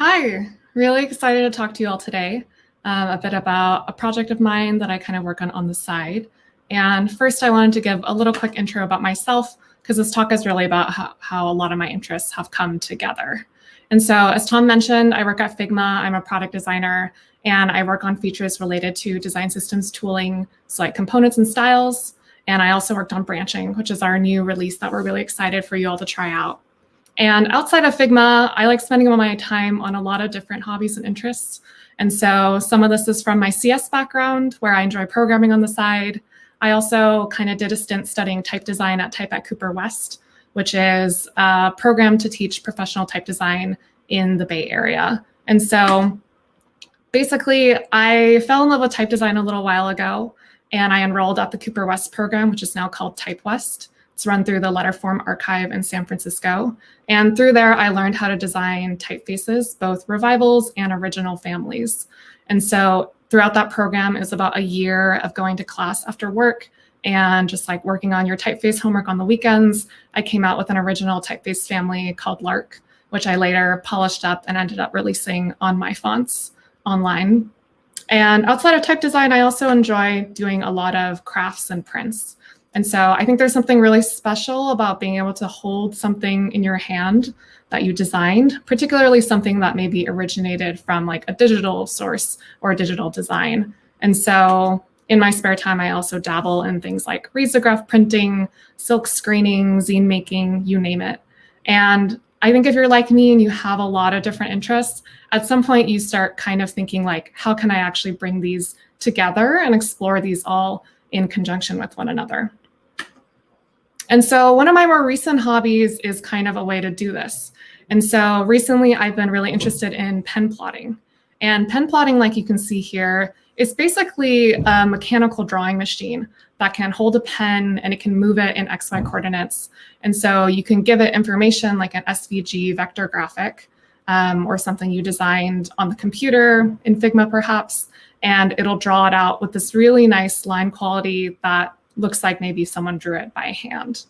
Hi, really excited to talk to you all today a bit about a project of mine that I kind of work on the side. And first, I wanted to give a little quick intro about myself because this talk is really about how a lot of my interests have come together. And so, as Tom mentioned, I work at Figma. I'm a product designer, and I work on features related to design systems tooling, so like components and styles. And I also worked on branching, which is our new release that we're really excited for you all to try out. And outside of Figma, I like spending all my time on a lot of different hobbies and interests. And so some of this is from my CS background, where I enjoy programming on the side. I also kind of did a stint studying type design at Type at Cooper West, which is a program to teach professional type design in the Bay Area. And so basically, I fell in love with type design a little while ago, and I enrolled at the Cooper West program, which is now called Type West. It's run through the Letterform Archive in San Francisco. And through there, I learned how to design typefaces, both revivals and original families. And so throughout that program, it was about a year of going to class after work and just like working on your typeface homework on the weekends. I came out with an original typeface family called Lark, which I later polished up and ended up releasing on my fonts online. And outside of type design, I also enjoy doing a lot of crafts and prints. And so I think there's something really special about being able to hold something in your hand that you designed, particularly something that maybe originated from like a digital source or a digital design. And so in my spare time, I also dabble in things like risograph printing, silk screening, zine making, you name it. And I think if you're like me and you have a lot of different interests, at some point you start kind of thinking like, how can I actually bring these together and explore these all in conjunction with one another? And so one of my more recent hobbies is kind of a way to do this. And so recently I've been really interested in pen plotting. And pen plotting, like you can see here, is basically a mechanical drawing machine that can hold a pen and it can move it in XY coordinates. And so you can give it information like an SVG vector graphic or something you designed on the computer in Figma perhaps, and it'll draw it out with this really nice line quality that looks like maybe someone drew it by hand.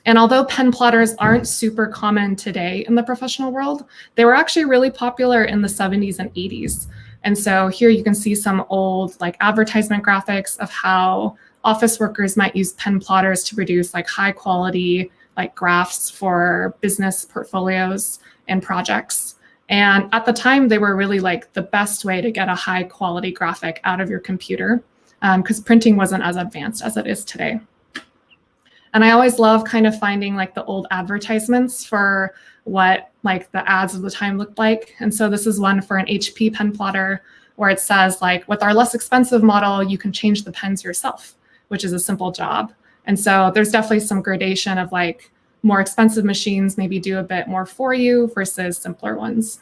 And although pen plotters aren't super common today in the professional world, they were actually really popular in the 70s and 80s. And so here you can see some old like advertisement graphics of how office workers might use pen plotters to produce like high quality like graphs for business portfolios and projects. And at the time, they were really like the best way to get a high quality graphic out of your computer because printing wasn't as advanced as it is today. And I always love kind of finding like the old advertisements for what like the ads of the time looked like. And so this is one for an HP pen plotter where it says like, with our less expensive model, you can change the pens yourself, which is a simple job. And so there's definitely some gradation of like more expensive machines maybe do a bit more for you versus simpler ones.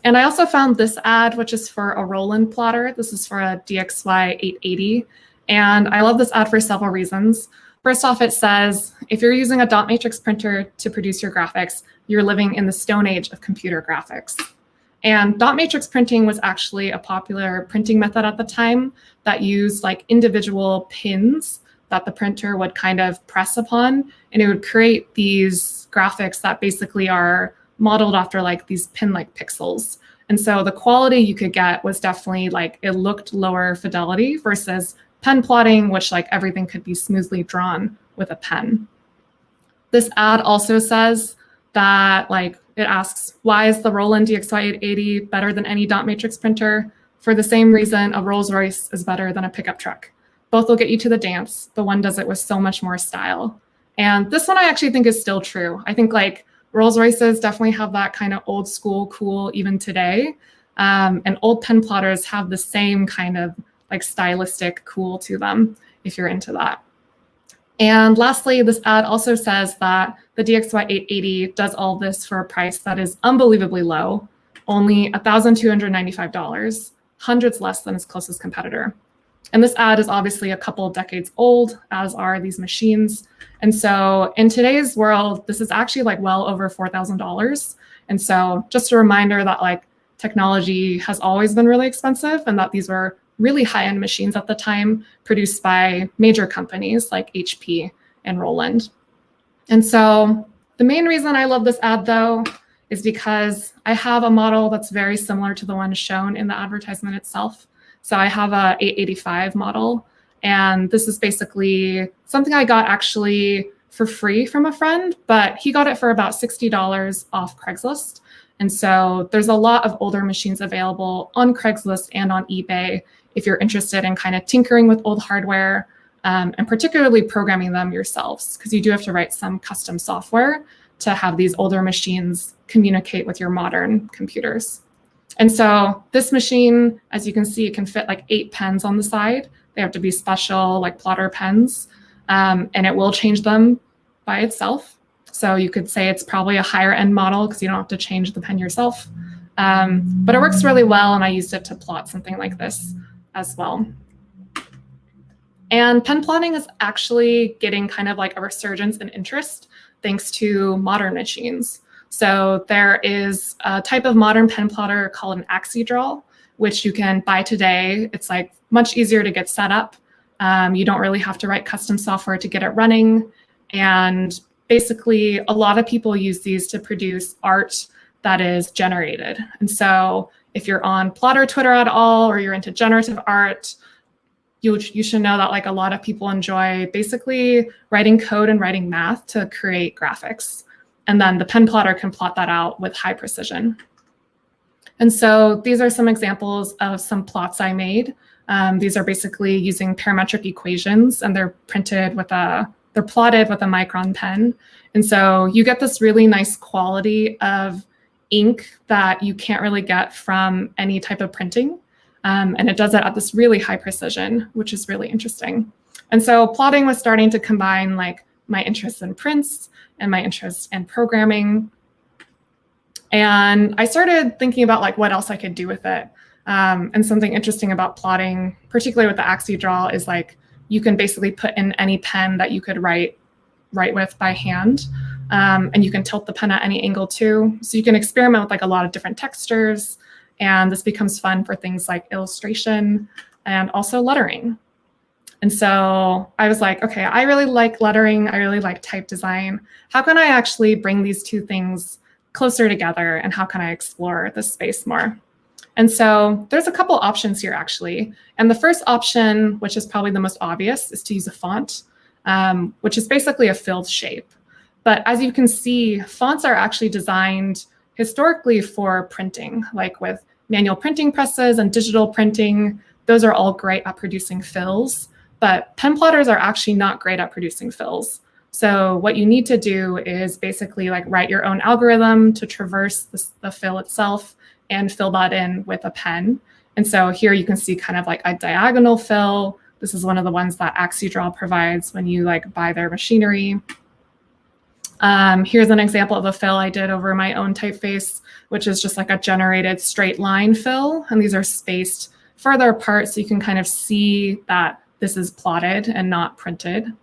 And I also found this ad, which is for a Roland plotter. This is for a DXY 880. And I love this ad for several reasons. First off, it says, if you're using a dot matrix printer to produce your graphics, you're living in the Stone Age of computer graphics. And dot matrix printing was actually a popular printing method at the time that used like individual pins that the printer would kind of press upon, and it would create these graphics that basically are modeled after like these pin-like pixels. And so the quality you could get was definitely like, it looked lower fidelity versus pen plotting, which like everything could be smoothly drawn with a pen. This ad also says that like, it asks, why is the Roland DXY 880 better than any dot matrix printer? For the same reason, a Rolls Royce is better than a pickup truck. Both will get you to the dance, but one does it with so much more style. And this one I actually think is still true. I think like Rolls Royces definitely have that kind of old school cool even today. And old pen plotters have the same kind of like stylistic cool to them if you're into that. And lastly, this ad also says that the DXY 880 does all this for a price that is unbelievably low, only $1,295, hundreds less than its closest competitor. And this ad is obviously a couple of decades old, as are these machines. And so in today's world, this is actually like well over $4,000. And so just a reminder that like technology has always been really expensive and that these were really high-end machines at the time produced by major companies like HP and Roland. And so the main reason I love this ad though is because I have a model that's very similar to the one shown in the advertisement itself. So I have a 885 model, and this is basically something I got actually for free from a friend, but he got it for about $60 off Craigslist. And so there's a lot of older machines available on Craigslist and on eBay if you're interested in kind of tinkering with old hardware, and particularly programming them yourselves, because you do have to write some custom software to have these older machines communicate with your modern computers. And so this machine, as you can see, it can fit like 8 pens on the side. They have to be special, like plotter pens, and it will change them by itself. So you could say it's probably a higher end model because you don't have to change the pen yourself. But it works really well, and I used it to plot something like this as well. And pen plotting is actually getting kind of like a resurgence in interest thanks to modern machines. So there is a type of modern pen plotter called an AxiDraw, which you can buy today. It's like much easier to get set up. You don't really have to write custom software to get it running. And basically, a lot of people use these to produce art that is generated. And so if you're on Plotter Twitter at all, or you're into generative art, you should know that like a lot of people enjoy basically writing code and writing math to create graphics. And then the pen plotter can plot that out with high precision. And so these are some examples of some plots I made. These are basically using parametric equations, and they're plotted with a micron pen. And so you get this really nice quality of ink that you can't really get from any type of printing. And it does it at this really high precision, which is really interesting. And so plotting was starting to combine like my interest in prints and my interest in programming. And I started thinking about like what else I could do with it. And something interesting about plotting, particularly with the AxiDraw, is like you can basically put in any pen that you could write with by hand. And you can tilt the pen at any angle too. So you can experiment with like a lot of different textures. And this becomes fun for things like illustration and also lettering. And so I was like, okay, I really like lettering. I really like type design. How can I actually bring these two things closer together? And how can I explore this space more? And so there's a couple options here, actually. And the first option, which is probably the most obvious, is to use a font, which is basically a filled shape. But as you can see, fonts are actually designed historically for printing, like with manual printing presses and digital printing. Those are all great at producing fills, but pen plotters are actually not great at producing fills. So what you need to do is basically like write your own algorithm to traverse the fill itself and fill that in with a pen. And so here you can see kind of like a diagonal fill. This is one of the ones that AxiDraw provides when you like buy their machinery. Here's an example of a fill I did over my own typeface, which is just like a generated straight line fill. And these are spaced further apart so you can kind of see that this is plotted and not printed.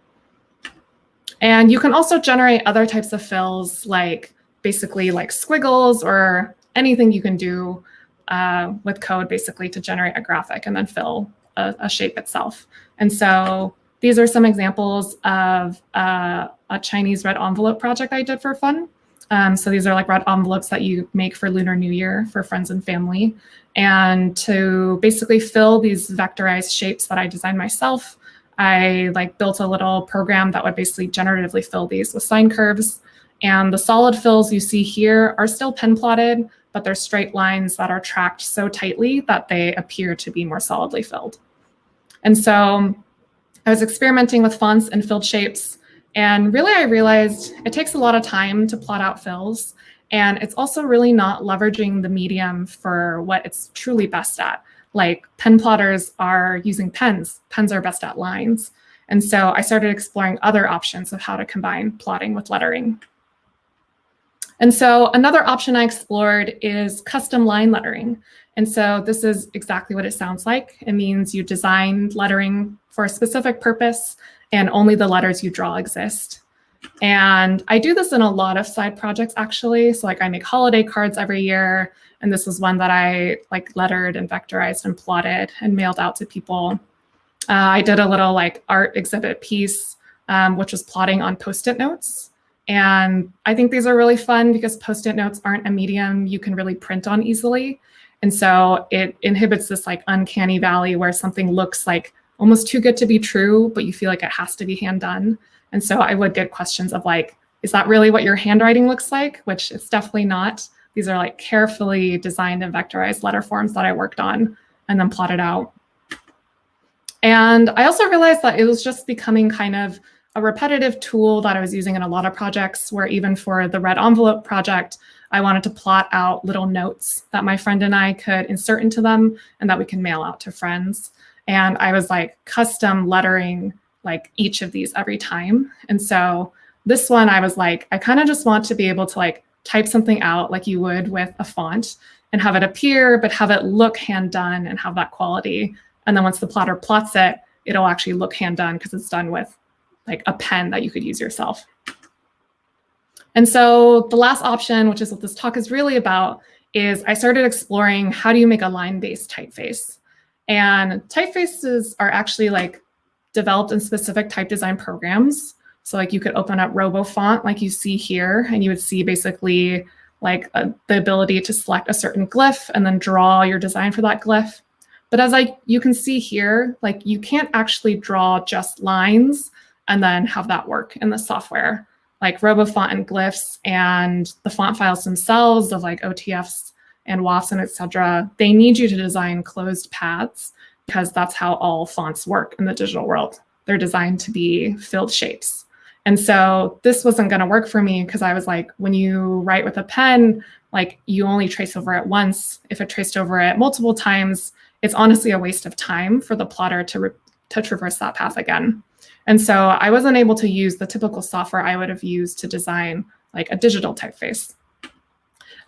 And you can also generate other types of fills, like basically like squiggles or anything you can do with code basically to generate a graphic and then fill a shape itself. And so these are some examples of a Chinese red envelope project I did for fun. So these are like red envelopes that you make for Lunar New Year for friends and family. And to basically fill these vectorized shapes that I designed myself, I like built a little program that would basically generatively fill these with sine curves. And the solid fills you see here are still pen plotted, but they're straight lines that are tracked so tightly that they appear to be more solidly filled. And so I was experimenting with fonts and filled shapes. And really, I realized it takes a lot of time to plot out fills. And it's also really not leveraging the medium for what it's truly best at. Like pen plotters are using pens. Pens are best at lines. And so I started exploring other options of how to combine plotting with lettering. And so another option I explored is custom line lettering. And so this is exactly what it sounds like. It means you design lettering for a specific purpose and only the letters you draw exist. And I do this in a lot of side projects, actually. So like I make holiday cards every year. And this is one that I like lettered and vectorized and plotted and mailed out to people. I did a little like art exhibit piece, which was plotting on Post-it notes. And I think these are really fun because Post-it notes aren't a medium you can really print on easily. And so it inhibits this like uncanny valley where something looks like almost too good to be true, but you feel like it has to be hand done. And so I would get questions of like, is that really what your handwriting looks like? Which it's definitely not. These are like carefully designed and vectorized letter forms that I worked on and then plotted out. And I also realized that it was just becoming kind of a repetitive tool that I was using in a lot of projects, where even for the red envelope project, I wanted to plot out little notes that my friend and I could insert into them and that we can mail out to friends. And I was like custom lettering like each of these every time. And so this one, I was like, I kind of just want to be able to like type something out like you would with a font and have it appear, but have it look hand done and have that quality. And then once the plotter plots it, it'll actually look hand done because it's done with like a pen that you could use yourself. And so the last option, which is what this talk is really about, is I started exploring how do you make a line-based typeface. And typefaces are actually like developed in specific type design programs. So like you could open up RoboFont like you see here, and you would see basically like the ability to select a certain glyph and then draw your design for that glyph. But as you can see here, like you can't actually draw just lines and then have that work in the software. Like RoboFont and glyphs and the font files themselves of like OTFs and WAFs and etc., they need you to design closed paths because that's how all fonts work in the digital world. They're designed to be filled shapes. And so this wasn't going to work for me because I was like, when you write with a pen, like you only trace over it once. If it traced over it multiple times, it's honestly a waste of time for the plotter to traverse that path again. And so I wasn't able to use the typical software I would have used to design like a digital typeface.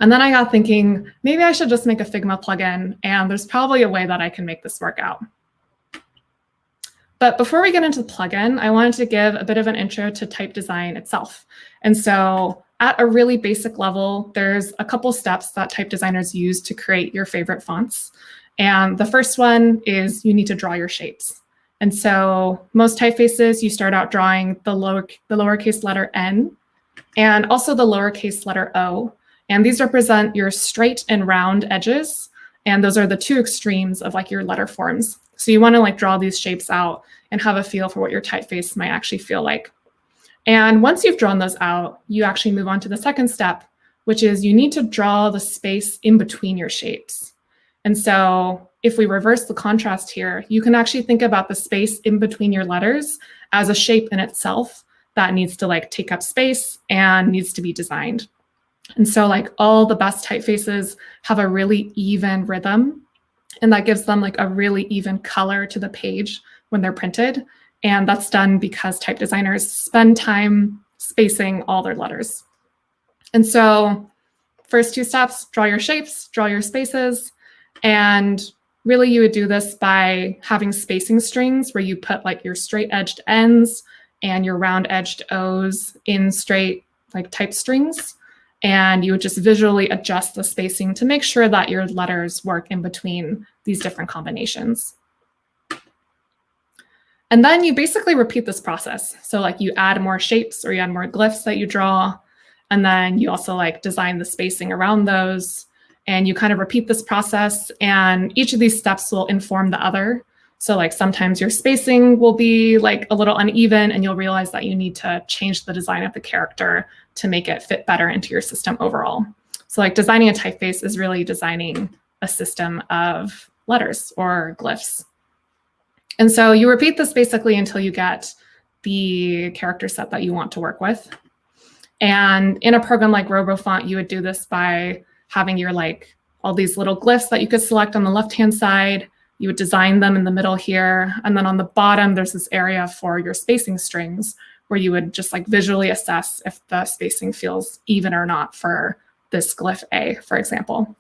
And then I got thinking, maybe I should just make a Figma plugin, and there's probably a way that I can make this work out. But before we get into the plugin, I wanted to give a bit of an intro to type design itself. And so at a really basic level, there's a couple steps that type designers use to create your favorite fonts. And the first one is you need to draw your shapes. And so most typefaces, you start out drawing the lowercase letter n and also the lowercase letter o. And these represent your straight and round edges. And those are the two extremes of like your letter forms. So you want to like draw these shapes out and have a feel for what your typeface might actually feel like. And once you've drawn those out, you actually move on to the second step, which is you need to draw the space in between your shapes. And so if we reverse the contrast here, you can actually think about the space in between your letters as a shape in itself that needs to like take up space and needs to be designed. And so like all the best typefaces have a really even rhythm, and that gives them like a really even color to the page when they're printed. And that's done because type designers spend time spacing all their letters. And so first two steps, draw your shapes, draw your spaces. And really you would do this by having spacing strings where you put like your straight edged ends and your round edged O's in straight like type strings. And you would just visually adjust the spacing to make sure that your letters work in between these different combinations. And then you basically repeat this process. So like you add more shapes or you add more glyphs that you draw. And then you also like design the spacing around those. And you kind of repeat this process. And each of these steps will inform the other. So like sometimes your spacing will be like a little uneven and you'll realize that you need to change the design of the character to make it fit better into your system overall. So like designing a typeface is really designing a system of letters or glyphs. And so you repeat this basically until you get the character set that you want to work with. And in a program like RoboFont, you would do this by having your like all these little glyphs that you could select on the left-hand side. You would design them in the middle here. And then on the bottom, there's this area for your spacing strings where you would just like visually assess if the spacing feels even or not for this glyph A, for example.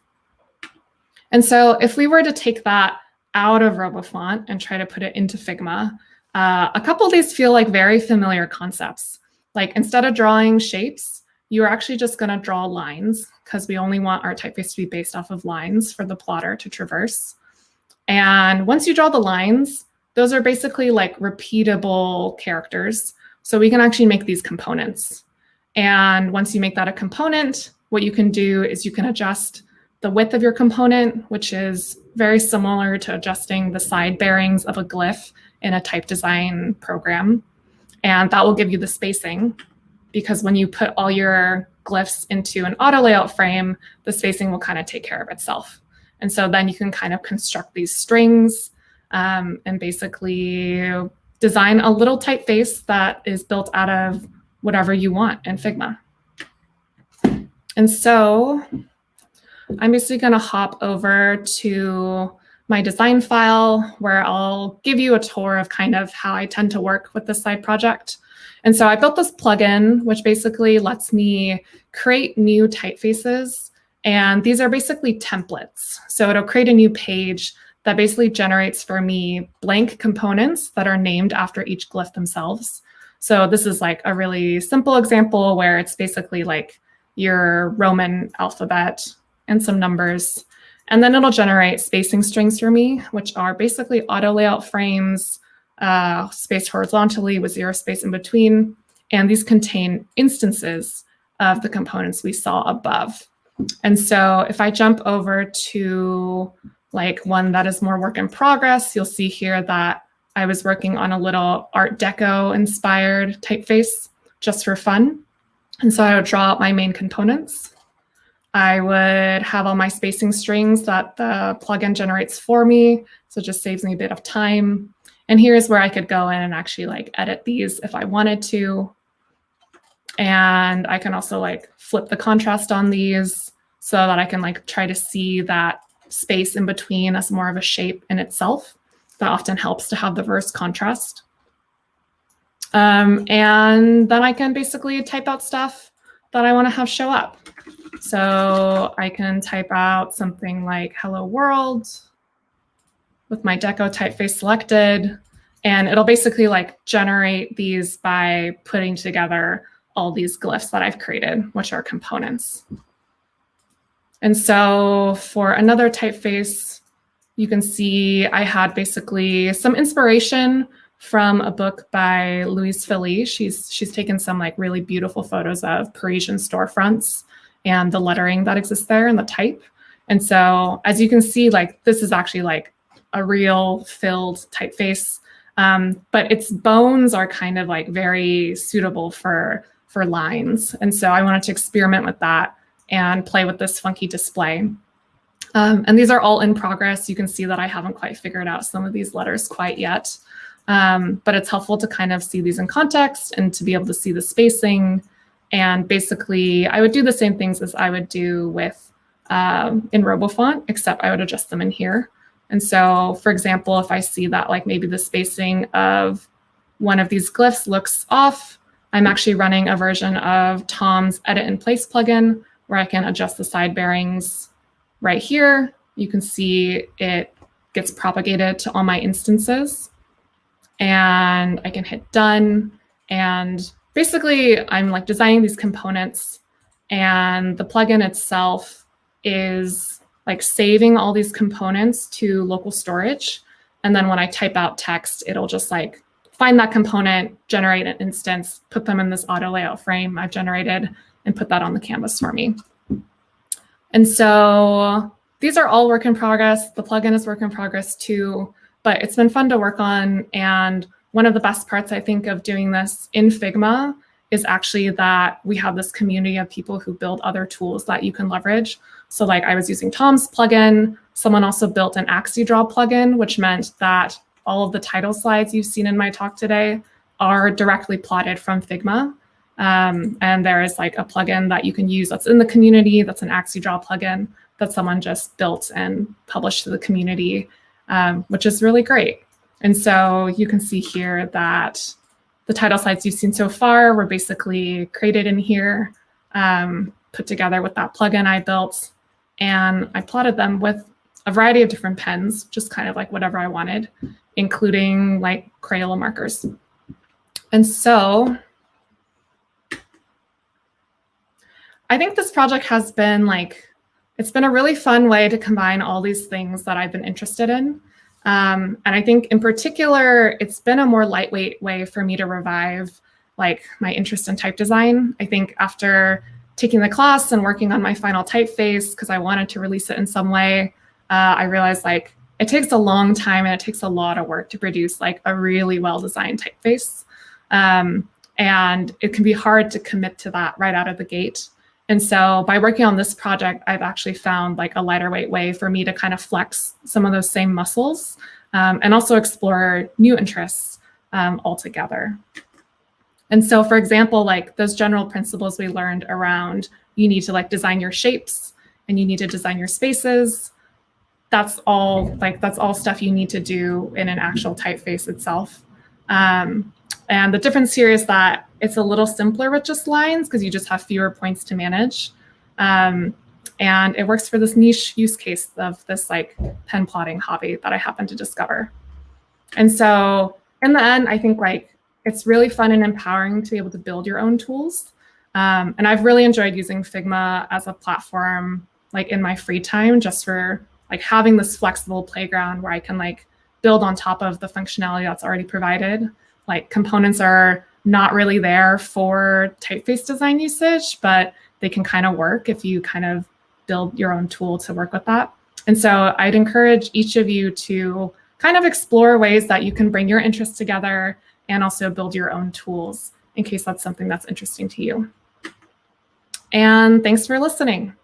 And so if we were to take that out of RoboFont and try to put it into Figma, a couple of these feel like very familiar concepts. Like instead of drawing shapes, you're actually just going to draw lines because we only want our typeface to be based off of lines for the plotter to traverse. And once you draw the lines, those are basically like repeatable characters. So we can actually make these components. And once you make that a component, what you can do is you can adjust the width of your component, which is very similar to adjusting the side bearings of a glyph in a type design program. And that will give you the spacing, because when you put all your glyphs into an auto layout frame, the spacing will kind of take care of itself. And so then you can kind of construct these strings and basically design a little typeface that is built out of whatever you want in Figma. And so I'm basically going to hop over to my design file where I'll give you a tour of kind of how I tend to work with this side project. And so I built this plugin, which basically lets me create new typefaces. And these are basically templates. So it'll create a new page that basically generates for me blank components that are named after each glyph themselves. So this is like a really simple example where it's basically like your Roman alphabet and some numbers. And then it'll generate spacing strings for me, which are basically auto layout frames, spaced horizontally with zero space in between. And these contain instances of the components we saw above. And so if I jump over to like one that is more work in progress, you'll see here that I was working on a little Art Deco inspired typeface just for fun. And so I would draw out my main components. I would have all my spacing strings that the plugin generates for me. So it just saves me a bit of time. And here's where I could go in and actually like edit these if I wanted to. And I can also like flip the contrast on these so that I can like try to see that space in between as more of a shape in itself. That often helps to have the verse contrast. And then I can basically type out stuff that I want to have show up. So I can type out something like hello world with my deco typeface selected, and it'll basically like generate these by putting together all these glyphs that I've created, which are components. And so for another typeface, you can see I had basically some inspiration from a book by Louise Philly. She's taken some like really beautiful photos of Parisian storefronts and the lettering that exists there and the type. And so as you can see, like this is actually like a real filled typeface, but its bones are kind of like very suitable for lines. And so I wanted to experiment with that and play with this funky display. And these are all in progress. You can see that I haven't quite figured out some of these letters quite yet. But it's helpful to kind of see these in context and to be able to see the spacing. And basically, I would do the same things as I would do with in RoboFont, except I would adjust them in here. And so, for example, if I see that like maybe the spacing of one of these glyphs looks off, I'm actually running a version of Tom's Edit in Place plugin where I can adjust the side bearings right here. You can see it gets propagated to all my instances. And I can hit done. And basically, I'm like designing these components, and the plugin itself is like saving all these components to local storage. And then when I type out text, it'll just like find that component, generate an instance, put them in this auto layout frame I've generated, and put that on the canvas for me. And so these are all work in progress. The plugin is work in progress too, but it's been fun to work on. And one of the best parts, I think, of doing this in Figma is actually that we have this community of people who build other tools that you can leverage. So like I was using Tom's plugin. Someone also built an AxiDraw plugin, which meant that all of the title slides you've seen in my talk today are directly plotted from Figma. And there is like a plugin that you can use that's in the community, that's an AxiDraw plugin that someone just built and published to the community, which is really great. And so you can see here that the title slides you've seen so far were basically created in here, put together with that plugin I built, and I plotted them with a variety of different pens, just kind of like whatever I wanted, including like Crayola markers. And so I think this project has been like, it's been a really fun way to combine all these things that I've been interested in. And I think in particular, it's been a more lightweight way for me to revive like my interest in type design. I think after taking the class and working on my final typeface, because I wanted to release it in some way, I realized like it takes a long time and it takes a lot of work to produce like a really well-designed typeface. And it can be hard to commit to that right out of the gate. And so by working on this project, I've actually found like a lighter weight way for me to kind of flex some of those same muscles and also explore new interests altogether. And so, for example, like those general principles we learned around you need to like design your shapes and you need to design your spaces. That's all stuff you need to do in an actual typeface itself. And the difference here is that it's a little simpler with just lines because you just have fewer points to manage. And it works for this niche use case of this like pen plotting hobby that I happened to discover. And so in the end, I think like it's really fun and empowering to be able to build your own tools. And I've really enjoyed using Figma as a platform, like in my free time, just for like having this flexible playground where I can like build on top of the functionality that's already provided. Like components are not really there for typeface design usage, but they can kind of work if you kind of build your own tool to work with that. And so I'd encourage each of you to kind of explore ways that you can bring your interests together and also build your own tools in case that's something that's interesting to you. And thanks for listening.